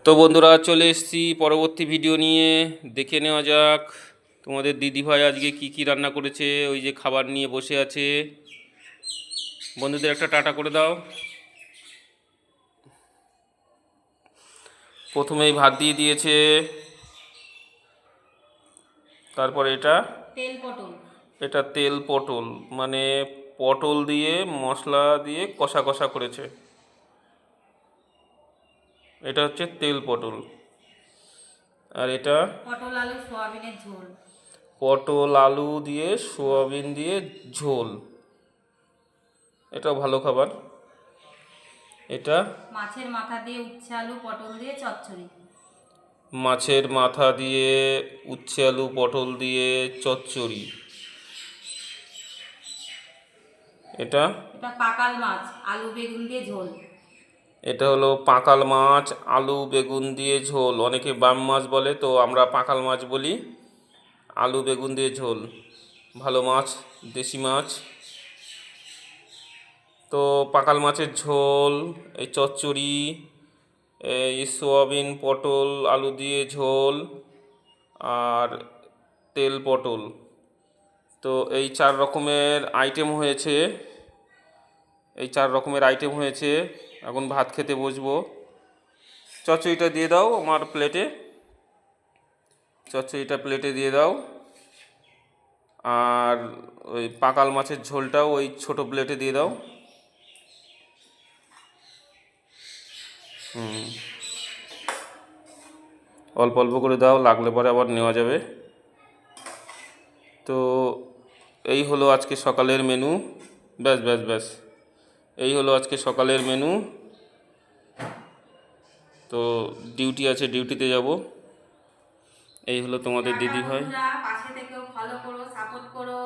তো বন্ধুরা চলে এসেছি পরবর্তী ভিডিও নিয়ে। দেখে নেওয়া যাক তোমাদের দিদিভাই আজকে কি কি রান্না করেছে। ওই যে খাবার নিয়ে বসে আছে। বন্ধুদের একটা টাটা করে দাও। প্রথমেই ভাত দিয়ে দিয়েছে, তারপরে এটা তেল পটল, মানে পটল দিয়ে মশলা দিয়ে কষা কষা করেছে। এটা হচ্ছে তেল পটল। আর এটা পটল আলু সোয়াবিনের ঝোল। পটল আলু দিয়ে সোয়াবিন দিয়ে ঝোল, এটাও ভালো খাবার। এটা মাছের মাথা দিয়ে উচ্ছে আলু পটল দিয়ে চচ্চড়ি। মাছের মাথা দিয়ে উচ্ছে আলু পটল দিয়ে চচ্চড়ি। এটা এটা পাকাল মাছ আলু বেগুন দিয়ে ঝোল। এটা হলো পাকাল মাছ আলু বেগুন দিয়ে ঝোল। অনেকে বাম মাছ বলে, তো আমরা পাকাল মাছ বলি। আলু বেগুন দিয়ে ঝোল, ভালো মাছ, দেশি মাছ। তো পাকাল মাছের ঝোল, এই চচ্চড়ি, এই সোয়াবিন পটল আলু দিয়ে ঝোল, আর তেল পটল। তো এই 4 রকমের আইটেম হয়েছে। এখন ভাত খেতে বসবো। চচ্চড়িটা দিয়ে দাও আমার প্লেটে, দিয়ে দাও। আর ওই পাকাল মাছের ঝোলটাও ওই ছোট প্লেটে দিয়ে দাও। অল্প অল্প করে দাও, লাগলে পরে আবার নেওয়া যাবে। তো এই হলো আজকে সকালের মেনু। ব্যাস ব্যাস ব্যাস, এই হলো আজকে সকালের মেনু। তো ডিউটি আছে, ডিউটিতে যাব। এই হলো তোমাদের দিদি ভাই। পাশে থেকেও ফলো করো, সাপোর্ট করো।